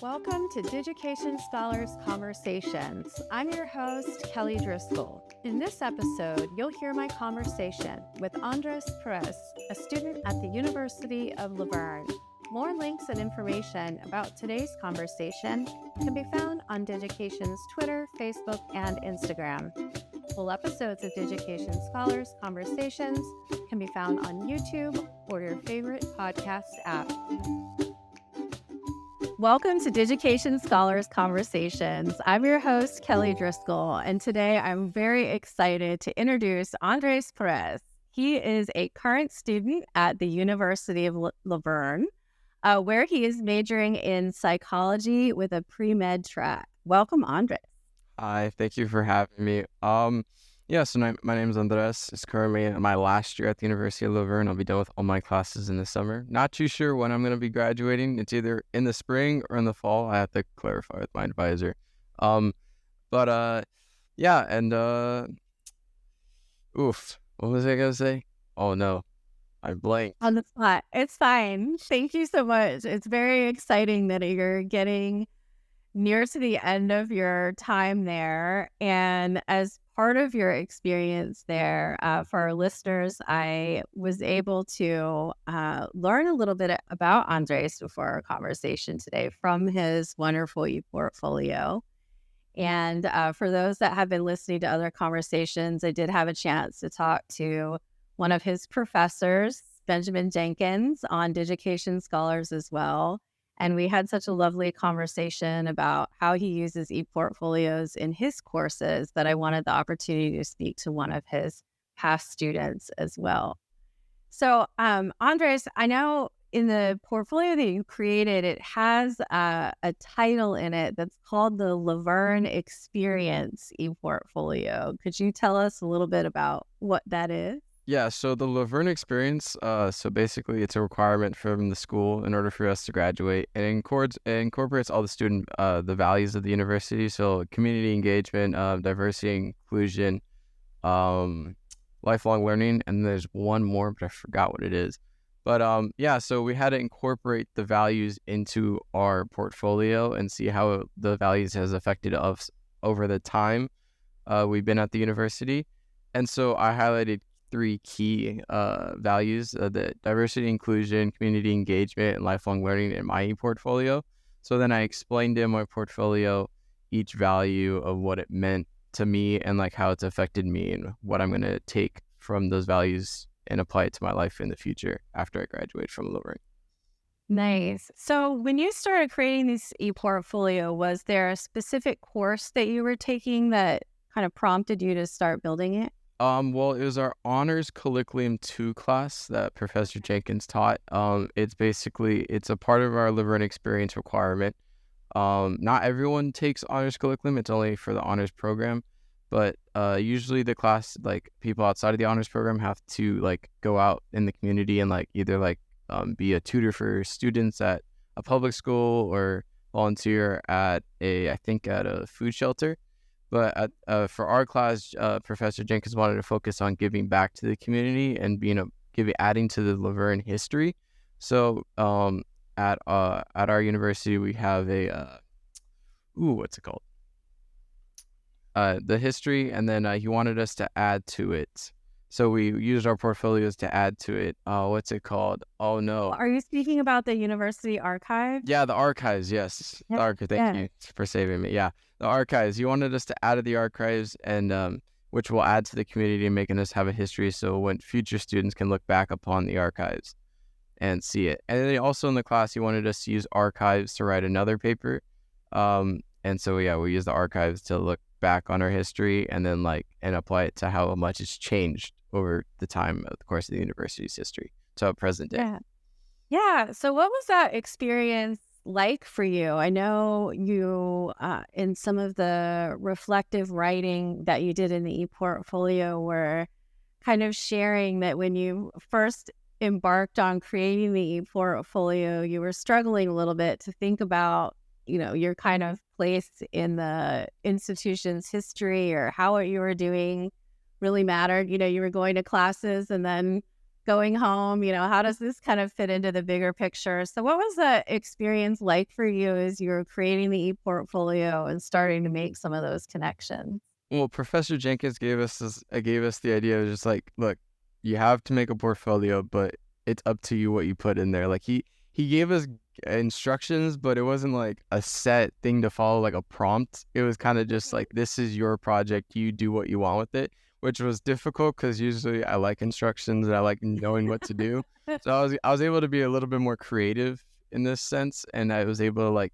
Welcome to Digication Scholars Conversations. I'm your host, Kelly Driscoll. In this episode, you'll hear my conversation with Andres Perez, a student at the University of LaVerne. More links and information about today's conversation can be found on Digication's Twitter, Facebook, and Instagram. Full episodes of Digication Scholars Conversations can be found on YouTube or your favorite podcast app. Welcome to Digication Scholars Conversations. I'm your host, Kelly Driscoll, and today I'm very excited to introduce Andres Perez. He is a current student at the University of LaVerne, where he is majoring in psychology with a pre-med track. Welcome, Andres. Hi, thank you for having me. So my name is Andres. It's currently my last year at the University of LaVerne. I'll be done with all my classes in the summer. Not too sure when I'm going to be graduating. It's either in the spring or in the fall. I have to clarify with my advisor. What was I going to say? Oh no, I blanked. On the spot. It's fine. Thank you so much. It's very exciting that you're getting near to the end of your time there. And as part of your experience there, for our listeners, I was able to learn a little bit about Andres before our conversation today from his wonderful ePortfolio. And for those that have been listening to other conversations, I did have a chance to talk to one of his professors, Benjamin Jenkins, on Digication Scholars as well. And we had such a lovely conversation about how he uses ePortfolios in his courses that I wanted the opportunity to speak to one of his past students as well. So, Andres, I know in the portfolio that you created, it has a title in it that's called the LaVerne Experience ePortfolio. Could you tell us a little bit about what that is? Yeah, so the LaVerne experience, so basically it's a requirement from the school in order for us to graduate. And it incorporates all the values of the university. So community engagement, diversity, inclusion, lifelong learning. And there's one more, but I forgot what it is. But so we had to incorporate the values into our portfolio and see how the values has affected us over the time we've been at the university. And so I highlighted three key values, the diversity, inclusion, community engagement, and lifelong learning in my ePortfolio. So then I explained in my portfolio each value of what it meant to me and like how it's affected me and what I'm going to take from those values and apply it to my life in the future after I graduate from LaVerne. Nice. So when you started creating this ePortfolio, was there a specific course that you were taking that kind of prompted you to start building it? Well, it was our Honors Colloquium 2 class that Professor Jenkins taught. It's a part of our LaVerne experience requirement. Not everyone takes Honors Colloquium. It's only for the honors program. But usually the class, like people outside of the honors program have to like go out in the community and like either be a tutor for students at a public school or volunteer at a food shelter. But for our class, Professor Jenkins wanted to focus on giving back to the community and adding to the LaVerne history. So at our university, we have what's it called? The history, and then he wanted us to add to it. So we used our portfolios to add to it. What's it called? Oh no! Are you speaking about the university archive? Yeah, the archives. Yes, the archive. Thank you for saving me. Yeah, the archives. You wanted us to add to the archives, and which will add to the community and making us have a history. So when future students can look back upon the archives and see it. And then also in the class, he wanted us to use archives to write another paper. And so we use the archives to look back on our history and then and apply it to how much it's changed over the time of the course of the university's history to present day. Yeah. So what was that experience like for you? I know you, in some of the reflective writing that you did in the ePortfolio, were kind of sharing that when you first embarked on creating the ePortfolio, you were struggling a little bit to think about, your kind of place in the institution's history or how what you were doing really mattered. You were going to classes and then going home, how does this kind of fit into the bigger picture? So what was the experience like for you as you were creating the ePortfolio and starting to make some of those connections? Well, Professor Jenkins gave us the idea of just like, look, you have to make a portfolio, but it's up to you what you put in there. Like he gave us instructions, but it wasn't like a set thing to follow, like a prompt. It was kind of just like, this is your project, you do what you want with it, which was difficult because usually I like instructions and I like knowing what to do. So I was able to be a little bit more creative in this sense, and I was able to like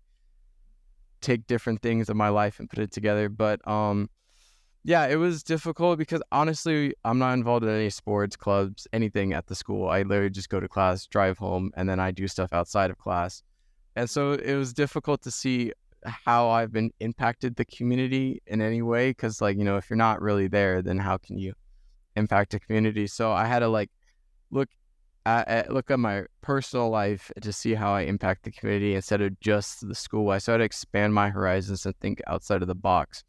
take different things of my life and put it together. But yeah, it was difficult because honestly, I'm not involved in any sports clubs, anything at the school. I literally just go to class, drive home, and then I do stuff outside of class. And so it was difficult to see how I've been impacted the community in any way. Cause like, if you're not really there, then how can you impact the community? So I had to like look look at my personal life to see how I impact the community instead of just the school. I started to expand my horizons and think outside of the box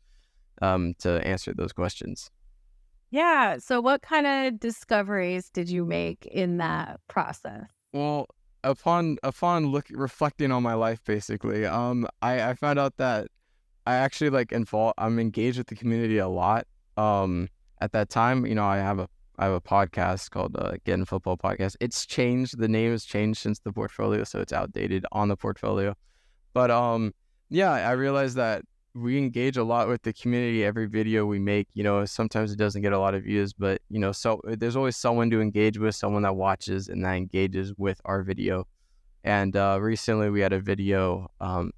to answer those questions. Yeah. So what kind of discoveries did you make in that process? Well, upon reflecting on my life, basically, I found out that I actually I'm engaged with the community a lot. At that time, I have a podcast called Getting Football Podcast. It's changed. The name has changed since the portfolio, so it's outdated on the portfolio. But yeah, I realized that we engage a lot with the community. Every video we make, sometimes it doesn't get a lot of views, but so there's always someone to engage with, someone that watches and that engages with our video. And recently we had a video, and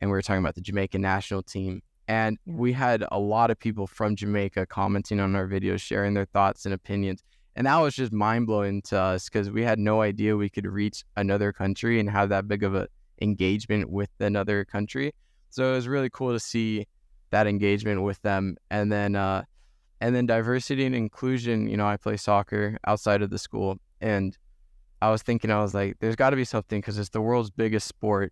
we were talking about the Jamaican national team. And Yeah. we had a lot of people from Jamaica commenting on our videos, sharing their thoughts and opinions. And that was just mind blowing to us because we had no idea we could reach another country and have that big of a engagement with another country. So it was really cool to see that engagement with them. And then diversity and inclusion, I play soccer outside of the school. And I was thinking, I was like, there's got to be something because it's the world's biggest sport.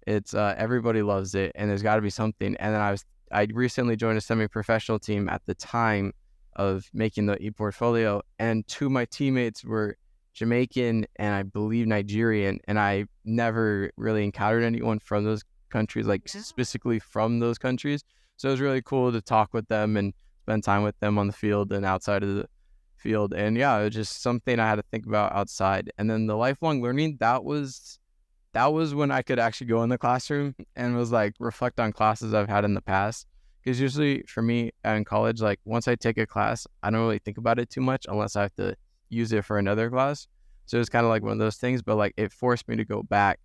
It's everybody loves it, and there's got to be something. And then I recently joined a semi-professional team at the time of making the ePortfolio, and two of my teammates were Jamaican and I believe Nigerian, and I never really encountered anyone from those countries, like Yeah. specifically from those countries. So it was really cool to talk with them and spend time with them on the field and outside of the field. And yeah, it was just something I had to think about outside. And then the lifelong learning, that was when I could actually go in the classroom and was like reflect on classes I've had in the past. Because usually for me in college, like once I take a class, I don't really think about it too much unless I have to use it for another class. So it's kind of like one of those things, but like it forced me to go back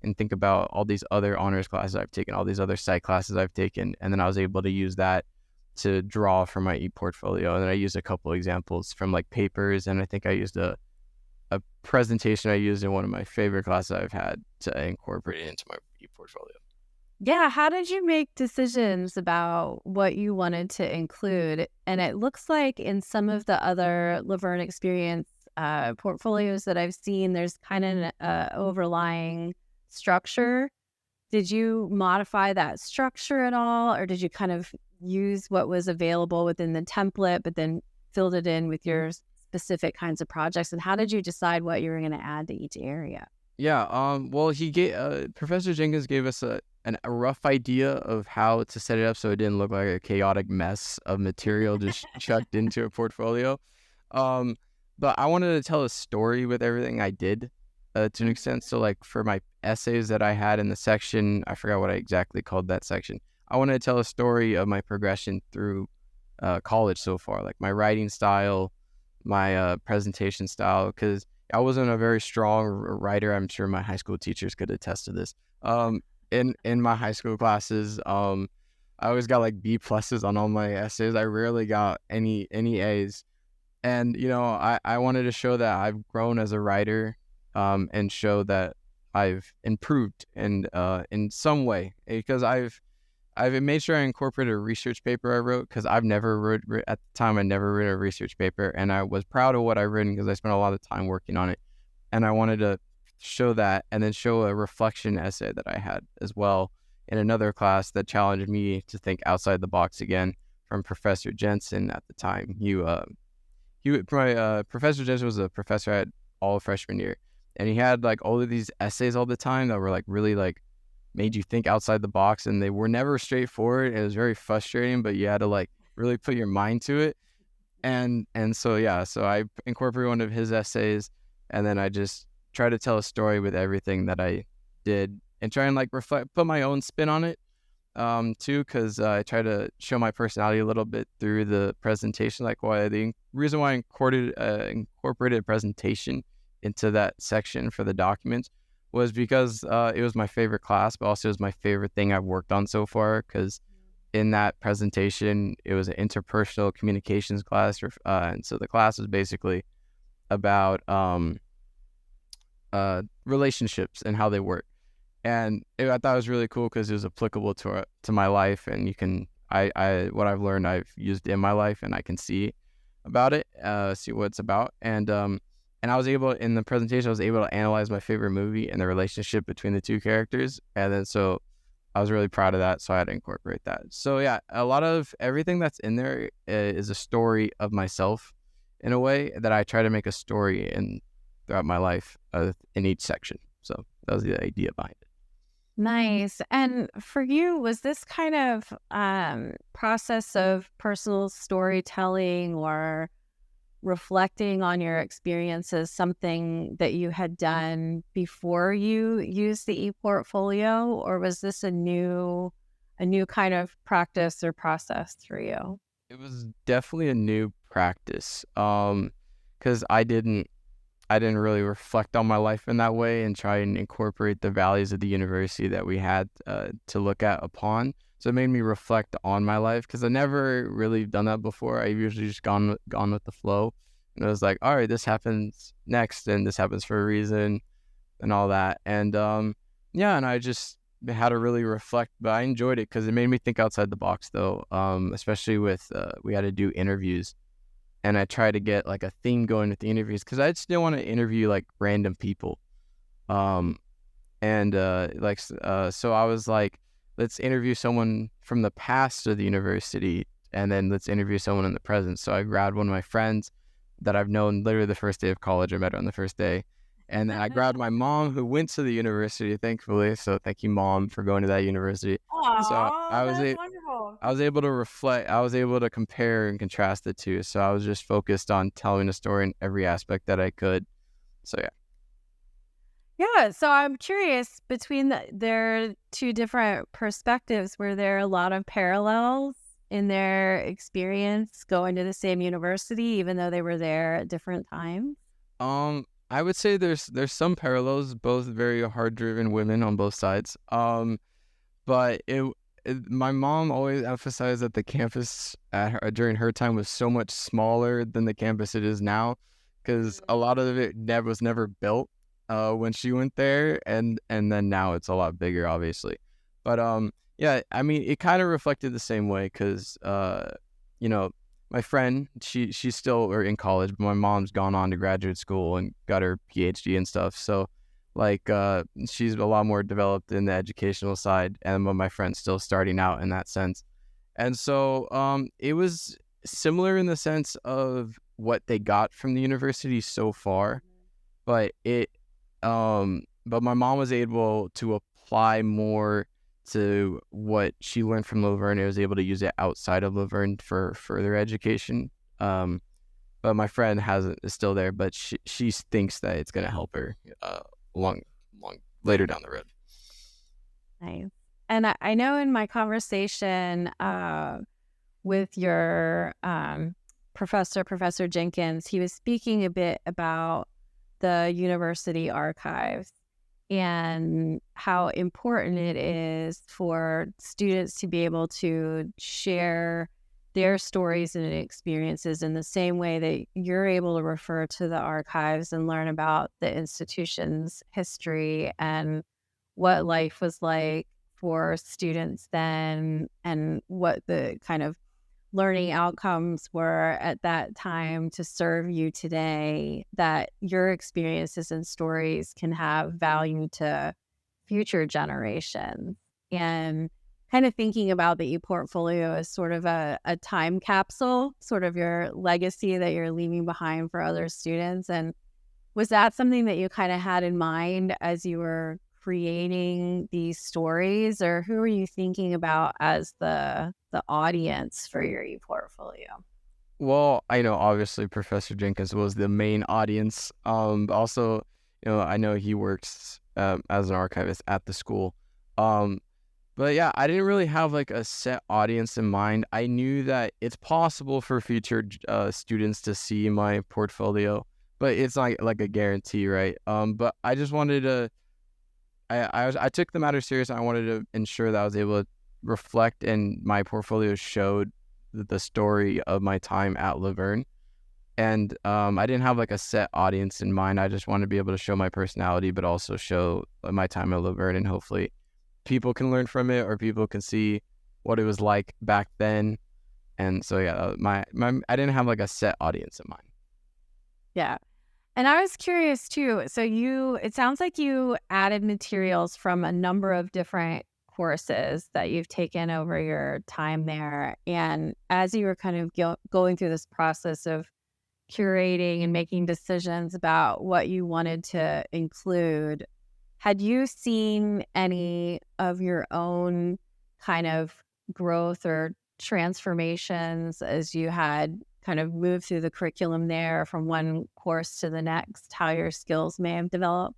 and think about all these other honors classes I've taken, all these other psych classes I've taken. And then I was able to use that to draw for my ePortfolio. And then I used a couple examples from like papers. And I think I used a presentation I used in one of my favorite classes I've had to incorporate it into my ePortfolio. Yeah. How did you make decisions about what you wanted to include? And it looks like in some of the other LaVerne experience portfolios that I've seen, there's kind of an overlying structure. Did you modify that structure at all? Or did you kind of use what was available within the template, but then filled it in with your specific kinds of projects? And how did you decide what you were going to add to each area? Yeah. Well, he gave Professor Jenkins gave us a rough idea of how to set it up so it didn't look like a chaotic mess of material just chucked into a portfolio. Um, but I wanted to tell a story with everything I did, to an extent. So like for my essays that I had in the section, I forgot what I exactly called that section. I wanted to tell a story of my progression through college so far, like my writing style, my presentation style, because I wasn't a very strong writer. I'm sure my high school teachers could attest to this. In my high school classes, I always got like B pluses on all my essays. I rarely got any A's. And I wanted to show that I've grown as a writer, and show that I've improved in some way, because I've made sure I incorporated a research paper I wrote, because I've never wrote at the time. I never wrote a research paper, and I was proud of what I written because I spent a lot of time working on it, and I wanted to show that, and then show a reflection essay that I had as well in another class that challenged me to think outside the box again, from Professor Jensen at the time. He my Professor Jensen was a professor at all freshman year, and he had like all of these essays all the time that were like really like made you think outside the box, and they were never straightforward. It was very frustrating, but you had to like really put your mind to it. And so yeah, so I incorporated one of his essays, and then I just try to tell a story with everything that I did, and try and like reflect, put my own spin on it, too, because I try to show my personality a little bit through the presentation. Like why the reason why I incorporated a presentation into that section for the documents was because it was my favorite class, but also it was my favorite thing I've worked on so far. Because in that presentation, it was an interpersonal communications class, and so the class was basically about relationships and how they work. And I thought it was really cool because it was applicable to my life, and I what I've learned I've used in my life, and I can see about it, see what it's about. And I was able, in the presentation, I was able to analyze my favorite movie and the relationship between the two characters, and then so I was really proud of that, so I had to incorporate that. So yeah, a lot of everything that's in there is a story of myself in a way that I try to make a story in throughout my life, in each section. So that was the idea behind it. Nice. And for you, was this kind of process of personal storytelling or reflecting on your experiences something that you had done before you used the ePortfolio, or was this a new kind of practice or process for you? It was definitely a new practice, because I didn't really reflect on my life in that way and try and incorporate the values of the university that we had to look at upon. So it made me reflect on my life because I never really done that before. I've usually just gone with the flow, and it was like, all right, this happens next, and this happens for a reason, and all that. And yeah, and I just had to really reflect, but I enjoyed it because it made me think outside the box, though. Especially with we had to do interviews, and I try to get like a theme going with the interviews because I just didn't want to interview like random people. Um, and so I was like, let's interview someone from the past of the university, and then let's interview someone in the present. So I grabbed one of my friends that I've known literally the first day of college. I met her on the first day. And then I grabbed my mom who went to the university, thankfully. So thank you, Mom, for going to that university. So Aw, that's wonderful. I was able to reflect. I was able to compare and contrast the two. So I was just focused on telling a story in every aspect that I could. So yeah. Yeah, so I'm curious between their two different perspectives, were there a lot of parallels in their experience going to the same university, even though they were there at different times? I would say there's some parallels, both very hard-driven women on both sides. But my mom always emphasized that the campus during her time was so much smaller than the campus it is now, because a lot of it was never built when she went there, and then now it's a lot bigger, obviously. But yeah, I mean, it kind of reflected the same way because you know, my friend, she's still in college, but my mom's gone on to graduate school and got her PhD and stuff. So like she's a lot more developed in the educational side, and my friend's still starting out in that sense. And so it was similar in the sense of what they got from the university so far, but but my mom was able to apply more to what she learned from LaVerne and was able to use it outside of LaVerne for further education. But my friend is still there, but she thinks that it's gonna help her long later down the road. Nice. And I know in my conversation with your Professor Jenkins, he was speaking a bit about the university archives and how important it is for students to be able to share their stories and experiences in the same way that you're able to refer to the archives and learn about the institution's history and what life was like for students then and what the kind of learning outcomes were at that time to serve you today, that your experiences and stories can have value to future generations. And kind of thinking about the ePortfolio as sort of a time capsule, sort of your legacy that you're leaving behind for other students. And was that something that you kind of had in mind as you were creating these stories, or who were you thinking about as the audience for your ePortfolio? Well, I know obviously Professor Jenkins was the main audience. But also, I know he works as an archivist at the school. Um, but yeah, I didn't really have like a set audience in mind. I knew that it's possible for future students to see my portfolio, but it's not like a guarantee, right? But I just wanted to. I took the matter serious. I wanted to ensure that I was able to reflect, and my portfolio showed the story of my time at LaVerne. And I didn't have like a set audience in mind. I just wanted to be able to show my personality, but also show my time at LaVerne, and hopefully people can learn from it, or people can see what it was like back then. And so yeah, my I didn't have like a set audience in mind. Yeah. And I was curious too. So it sounds like you added materials from a number of different courses that you've taken over your time there. And as you were kind of going through this process of curating and making decisions about what you wanted to include, had you seen any of your own kind of growth or transformations as you had kind of moved through the curriculum there from one course to the next, how your skills may have developed?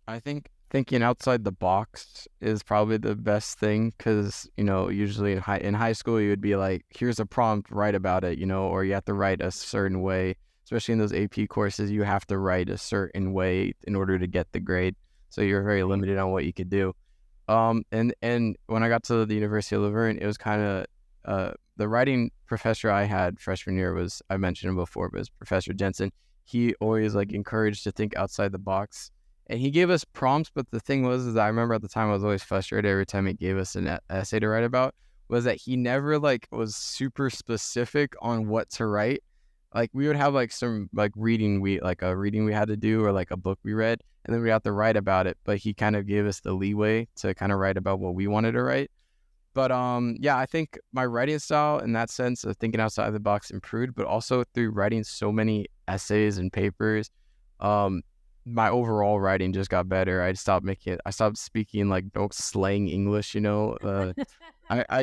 I think thinking outside the box is probably the best thing, because usually in high school you would be like, here's a prompt, write about it, or you have to write a certain way. Especially in those AP courses, you have to write a certain way in order to get the grade, so you're very limited on what you could do. And when I got to the University of LaVerne, it was kind of the writing professor I had freshman year was, I mentioned him before, but it was Professor Jensen. He always like encouraged to think outside the box, and he gave us prompts. But the thing was, is that I remember at the time I was always frustrated every time he gave us an essay to write about. Was that he never like was super specific on what to write. Like we would have like some like a reading we had to do, or like a book we read, and then we had to write about it. But he kind of gave us the leeway to kind of write about what we wanted to write. But yeah, I think my writing style in that sense of thinking outside the box improved, but also through writing so many essays and papers, um, my overall writing just got better. I stopped speaking like slang English, I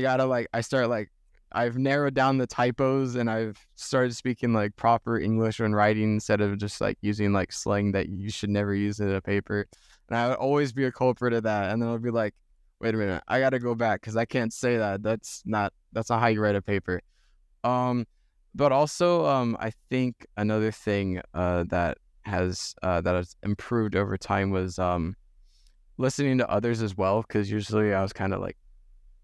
gotta like, I've narrowed down the typos, and I've started speaking like proper English when writing, instead of just like using like slang that you should never use in a paper. And I would always be a culprit of that. And then I'll be like, wait a minute, I gotta go back because I can't say that. That's not how you write a paper. But also, I think another thing that has improved over time was listening to others as well, because usually I was kind of like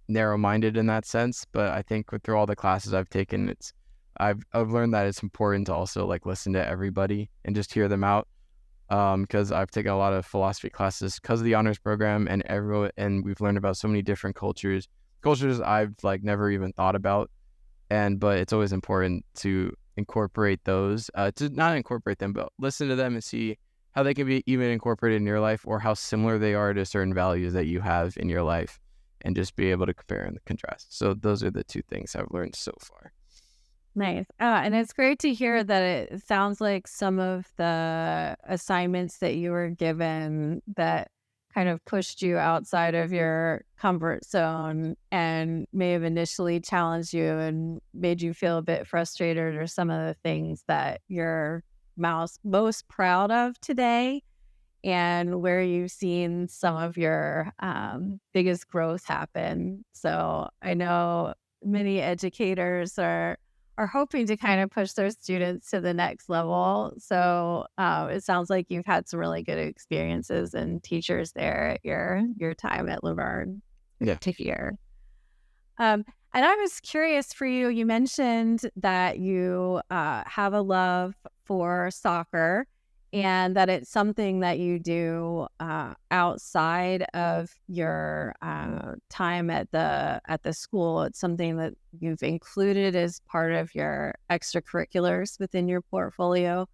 narrow-minded in that sense. But I think through all the classes I've taken, I've learned that it's important to also like listen to everybody and just hear them out. Because I've taken a lot of philosophy classes because of the honors program, and we've learned about so many different cultures I've like never even thought about. But it's always important to incorporate those, to not incorporate them, but listen to them and see how they can be even incorporated in your life, or how similar they are to certain values that you have in your life, and just be able to compare and contrast. So those are the two things I've learned so far. Nice. And it's great to hear that it sounds like some of the assignments that you were given that kind of pushed you outside of your comfort zone and may have initially challenged you and made you feel a bit frustrated, or some of the things that you're most proud of today, and where you've seen some of your biggest growth happen. So I know many educators are hoping to kind of push their students to the next level. So it sounds like you've had some really good experiences and teachers there at your time at LaVerne. Yeah. To hear. And I was curious for you. You mentioned that you have a love for soccer, and that it's something that you do outside of your time at the school. It's something that you've included as part of your extracurriculars within your portfolio.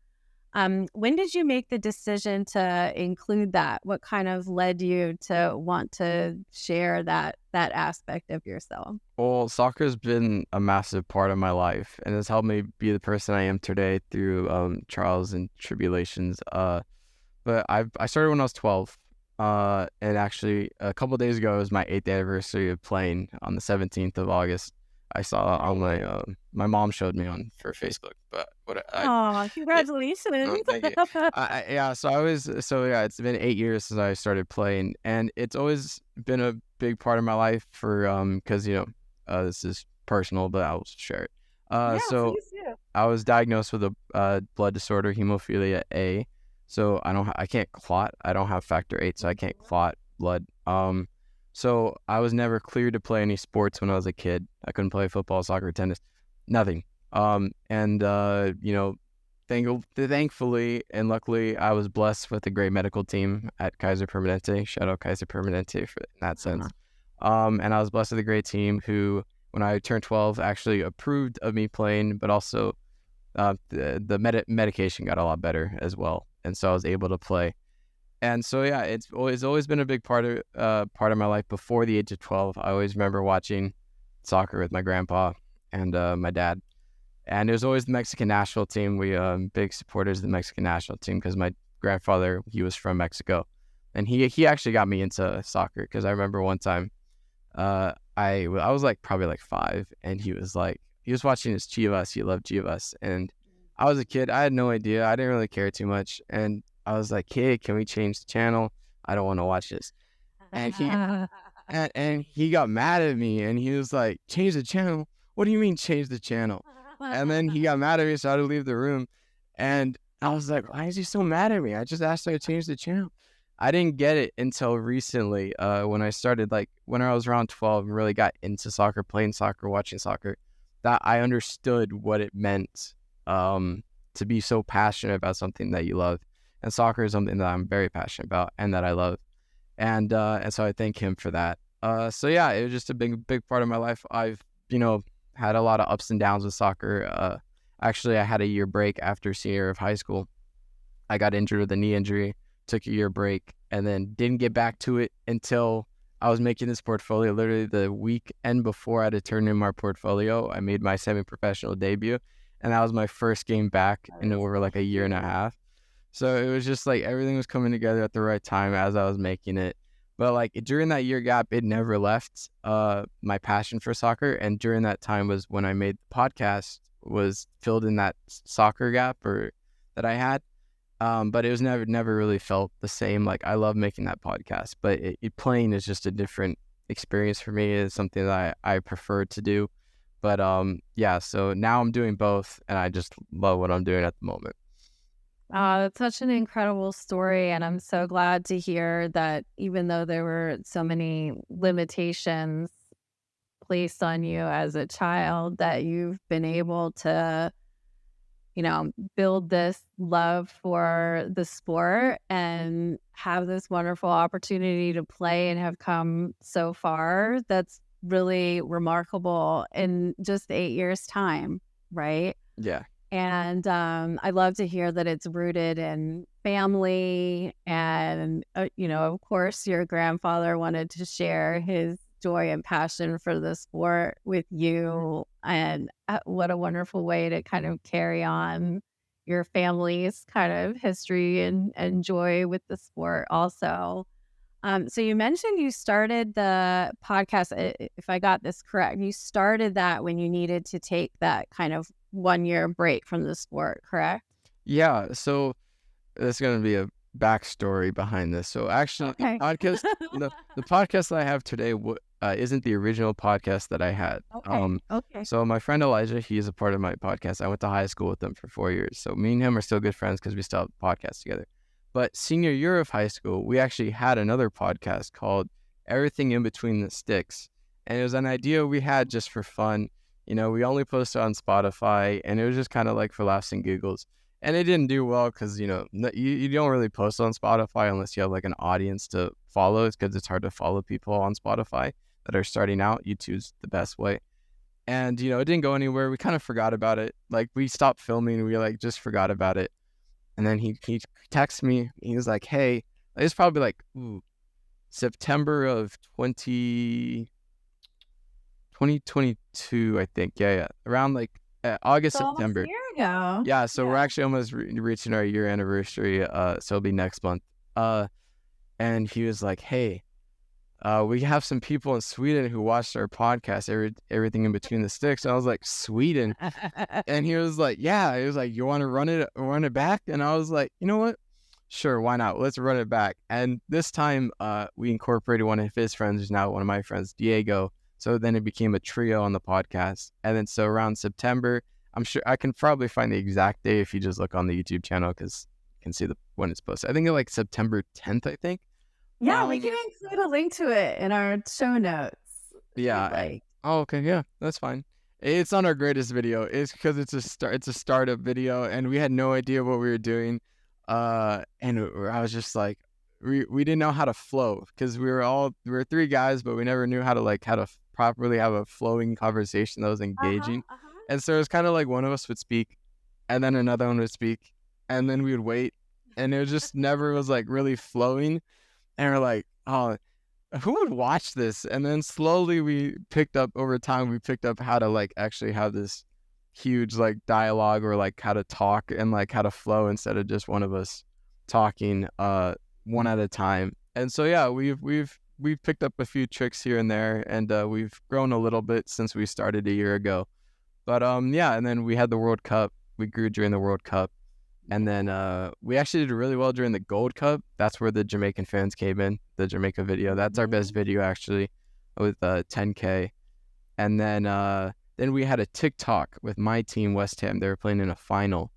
When did you make the decision to include that? What kind of led you to want to share that aspect of yourself? Well, soccer's been a massive part of my life, and it's helped me be the person I am today through trials and tribulations. But I started when I was 12, and actually a couple of days ago was my 8th anniversary of playing on the 17th of August. I saw on my mom showed me on for Facebook, but Oh, it, congratulations. thank you. Yeah, so yeah, it's been 8 years since I started playing, and it's always been a big part of my life for because this is personal, but I'll share it. Yeah, So please do. I was diagnosed with a blood disorder, hemophilia A. So I can't clot. I don't have factor 8, so I can't clot blood. So I was never cleared to play any sports when I was a kid. I couldn't play football, soccer, tennis, nothing. And thankfully and luckily, I was blessed with a great medical team at Kaiser Permanente. Shout out Kaiser Permanente for in that sense. And I was blessed with a great team who, when I turned 12, actually approved of me playing, but also the medication got a lot better as well, and so I was able to play. And so yeah, it's always been a big part of my life. Before the age of 12, I always remember watching soccer with my grandpa and my dad, and it was always the Mexican national team. We big supporters of the Mexican national team because my grandfather, he was from Mexico, and he actually got me into soccer because I remember one time I was like probably like 5, and he was watching his Chivas. He loved Chivas, and I was a kid. I had no idea. I didn't really care too much, and I was like, "Hey, can we change the channel? I don't want to watch this." And he got mad at me, and he was like, "Change the channel? What do you mean change the channel?" And then he got mad at me, so I had to leave the room. And I was like, "Why is he so mad at me? I just asked him to change the channel." I didn't get it until recently, when I started, like, when I was around 12 and really got into soccer, playing soccer, watching soccer, that I understood what it meant to be so passionate about something that you love. And soccer is something that I'm very passionate about and that I love. And so I thank him for that. So yeah, it was just a big part of my life. I've, had a lot of ups and downs with soccer. Actually, I had a year break after senior year of high school. I got injured with a knee injury, took a year break, and then didn't get back to it until I was making this portfolio. Literally the weekend before I had to turn in my portfolio, I made my semi-professional debut, and that was my first game back in over like a year and a half. So it was just like everything was coming together at the right time as I was making it. But like during that year gap, it never left my passion for soccer. And during that time was when I made the podcast, was filled in that soccer gap or that I had. But it was never really felt the same. Like I love making that podcast, but playing is just a different experience for me. It's something that I prefer to do. But yeah, so now I'm doing both, and I just love what I'm doing at the moment. That's such an incredible story. And I'm so glad to hear that even though there were so many limitations placed on you as a child, that you've been able to, build this love for the sport and have this wonderful opportunity to play and have come so far. That's really remarkable in just 8 years' time, right? Yeah. And I love to hear that it's rooted in family. And, of course, your grandfather wanted to share his joy and passion for the sport with you. And what a wonderful way to kind of carry on your family's kind of history and joy with the sport also. So you mentioned you started the podcast, if I got this correct, you started that when you needed to take that kind of 1 year break from the sport, correct? Yeah. So there's going to be a backstory behind this. So actually, Okay. the podcast that I have today isn't the original podcast that I had. Okay. Okay. So my friend Elijah, he is a part of my podcast. I went to high school with him for 4 years. So me and him are still good friends because we still have a podcast together. But senior year of high school, we actually had another podcast called Everything in Between the Sticks. And it was an idea we had just for fun. We only posted on Spotify, and it was just kind of like for laughs and giggles. And it didn't do well because, you don't really post on Spotify unless you have like an audience to follow. It's because it's hard to follow people on Spotify that are starting out. YouTube's the best way. And, it didn't go anywhere. We kind of forgot about it. Like we stopped filming. We like just forgot about it. And then he texted me. He was like, "Hey," it's probably like September of 2022, I think. Yeah. Around like So August, almost a September. year ago. Yeah, so we're Yeah. actually almost reaching our year anniversary. So it'll be next month. Uh, and he was like, "Hey, we have some people in Sweden who watched our podcast, everything in between the sticks." And I was like, "Sweden?" And he was like, "Yeah." He was like, "You want to run it back?" And I was like, "You know what? Sure, why not? Let's run it back." And this time, we incorporated one of his friends, who's now one of my friends, Diego. So then it became a trio on the podcast. And then so around September, I'm sure I can probably find the exact day if you just look on the YouTube channel, because you can see when it's posted. I think it's like September 10th, I think. Yeah, we Um, can include a link to it in our show notes if you'd yeah. like. Oh, okay. Yeah, that's fine. It's not our greatest video. It's because it's a startup video, and we had no idea what we were doing. And I was just like, we didn't know how to flow, because we were three guys, but we never knew how to properly have a flowing conversation that was Uh-huh, engaging. uh-huh. And so it was kind of like one of us would speak, and then another one would speak, and then we would wait, and it just never was like really flowing. And we're like, oh, who would watch this? And then slowly over time, we picked up how to like actually have this huge like dialogue, or like how to talk and like how to flow instead of just one of us talking one at a time. And so yeah, we've picked up a few tricks here and there, and we've grown a little bit since we started a year ago. But yeah, and then we had the World Cup. We grew during the World Cup. And then we actually did really well during the Gold Cup. That's where the Jamaican fans came in, the Jamaica video. That's our best Mhm. video, actually, with 10K. And then we had a TikTok with my team, West Ham. They were playing in a final,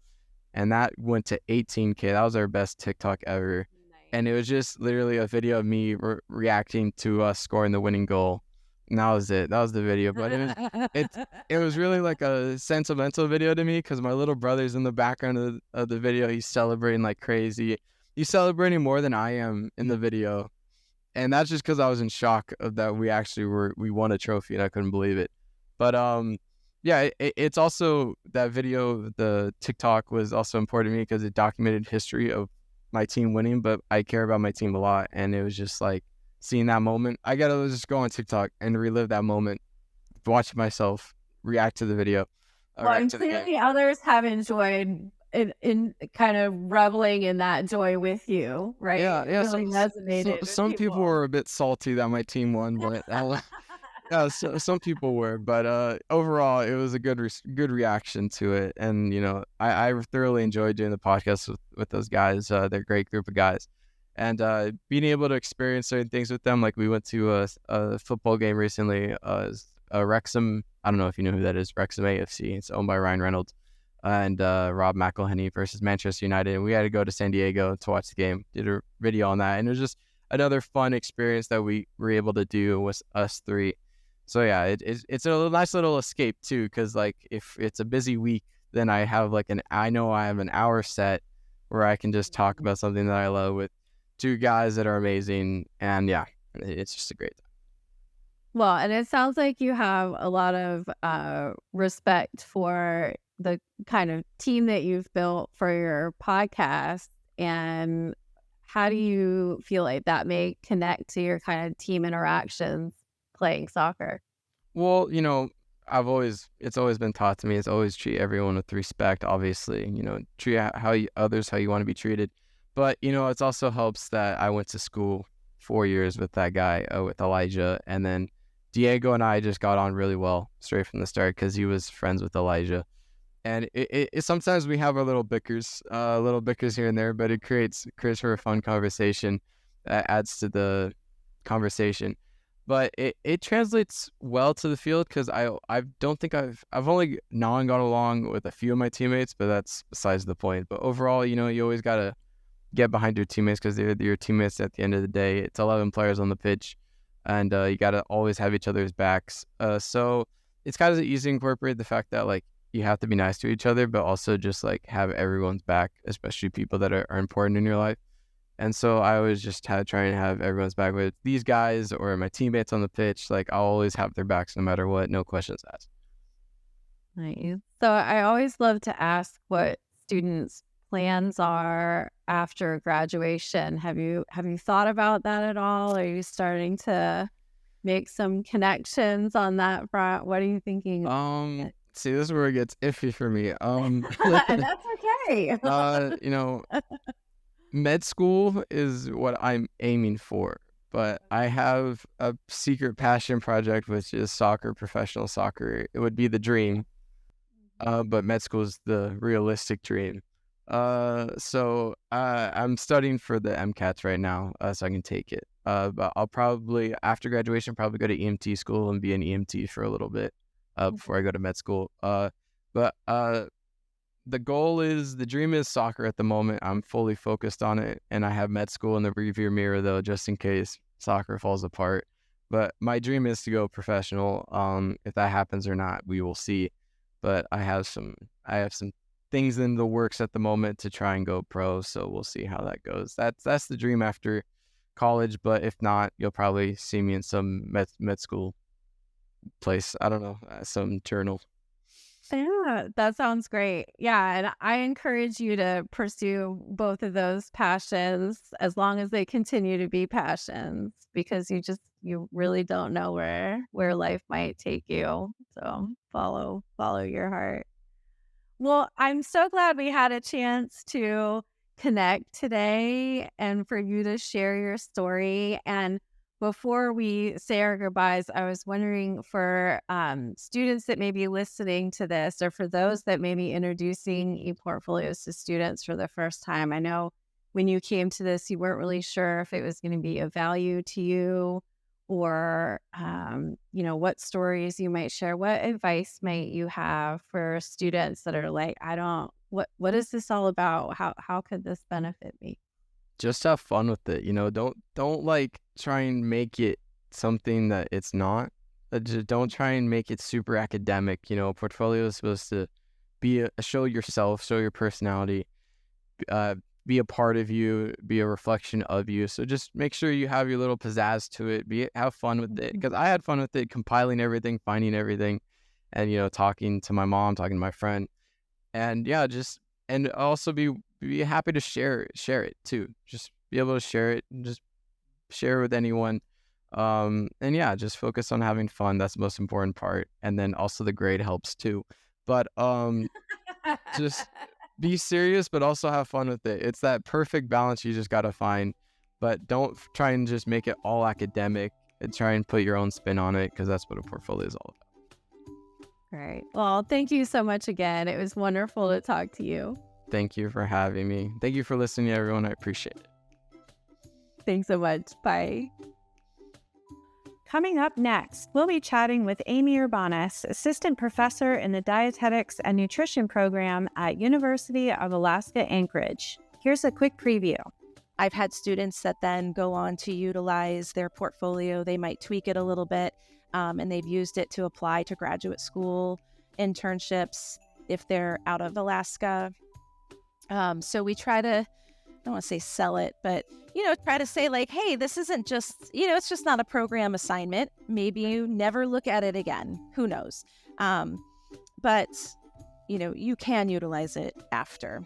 and that went to 18K. That was our best TikTok ever. And it was Nice. just literally a video of me reacting to us scoring the winning goal. And that was it. That was the video. But it was really like a sentimental video to me, because my little brother's in the background of the video. He's celebrating like crazy. He's celebrating more than I am in the video. And that's just because I was in shock of that we won a trophy, and I couldn't believe it. But yeah, it's also that video, the TikTok, was also important to me because it documented history of my team winning. But I care about my team a lot, and it was just like seeing that moment. I gotta just go on TikTok and relive that moment, watch myself react to the video, Well, react and to the game. clearly others have enjoyed in kind of reveling in that joy with you, right? Yeah, It yeah. really resonated with Some people people. were a bit salty that my team won, but yeah, some people were. But overall, it was a good reaction to it, and I thoroughly enjoyed doing the podcast with those guys. They're a great group of guys, and being able to experience certain things with them. Like we went to a football game recently. Wrexham. I don't know if you know who that is. Wrexham AFC. It's owned by Ryan Reynolds and Rob McElhenney versus Manchester United. And we had to go to San Diego to watch the game. Did a video on that, and it was just another fun experience that we were able to do with us three. So yeah, it's a nice little escape too, because like if it's a busy week, then I know I have an hour set where I can just talk about something that I love with two guys that are amazing, and yeah, it's just a great time. Well, and it sounds like you have a lot of respect for the kind of team that you've built for your podcast. And how do you feel like that may connect to your kind of team interactions playing soccer? Well, it's always been taught to me. It's always treat everyone with respect. Obviously, treat others how you want to be treated. But it also helps that I went to school 4 years with that guy, with Elijah, and then Diego and I just got on really well straight from the start because he was friends with Elijah. And sometimes we have our little bickers here and there, but it creates for a fun conversation that adds to the conversation. But it translates well to the field, because I don't think I've only got along with a few of my teammates, but that's besides the point. But overall, you always gotta get behind your teammates, because they're your teammates at the end of the day. It's 11 players on the pitch, and you gotta always have each other's backs. So it's kind of easy to incorporate the fact that like you have to be nice to each other, but also just like have everyone's back, especially people that are important in your life. And so I always just try and have everyone's back with these guys or my teammates on the pitch. Like I'll always have their backs no matter what, no questions asked. Nice. So I always love to ask what students plans are after graduation. Have you thought about that at all? Are you starting to make some connections on that front? What are you thinking? See, this is where it gets iffy for me. That's okay. You know, med school is what I'm aiming for, but I have a secret passion project, which is soccer, professional soccer. It would be the dream, but med school is the realistic dream. I'm studying for the MCATs right now, so I can take it. But I'll probably, after graduation, probably go to EMT school and be an EMT for a little bit, before I go to med school. But the goal is, the dream is soccer at the moment. I'm fully focused on it, and I have med school in the rearview mirror though, just in case soccer falls apart. But my dream is to go professional. If that happens or not, we will see. But I have some things in the works at the moment to try and go pro, so we'll see how that goes. That's the dream after college, but if not, you'll probably see me in some med school place. I don't know, some journal. Yeah, that sounds great. Yeah, and I encourage you to pursue both of those passions as long as they continue to be passions, because you really don't know where life might take you. So follow your heart. Well, I'm so glad we had a chance to connect today and for you to share your story. And before we say our goodbyes, I was wondering for students that may be listening to this, or for those that may be introducing ePortfolios to students for the first time. I know when you came to this, you weren't really sure if it was going to be of value to you, or what stories you might share. What advice might you have for students that are like, I don't, what is this all about? How could this benefit me? Just have fun with it. Don't like try and make it something that it's not. Just don't try and make it super academic. Portfolio is supposed to be show yourself, show your personality, be a part of you, be a reflection of you. So just make sure you have your little pizzazz to it. Have fun with it, because I had fun with it, compiling everything, finding everything, and talking to my mom, talking to my friend, and yeah, and also be happy to share it too. Just be able to share it, and just share with anyone. And yeah, just focus on having fun. That's the most important part. And then also the grade helps too. But just be serious, but also have fun with it. It's that perfect balance you just got to find. But don't try and just make it all academic, and try and put your own spin on it, because that's what a portfolio is all about. Great. Well, thank you so much again. It was wonderful to talk to you. Thank you for having me. Thank you for listening, everyone. I appreciate it. Thanks so much. Bye. Coming up next, we'll be chatting with Amy Urbanis, assistant professor in the dietetics and nutrition program at University of Alaska Anchorage. Here's a quick preview. I've had students that then go on to utilize their portfolio. They might tweak it a little bit, and they've used it to apply to graduate school internships if they're out of Alaska. So we try to, I don't want to say sell it, but, try to say like, hey, this isn't just, it's just not a program assignment. Maybe you never look at it again. Who knows? But, you can utilize it after.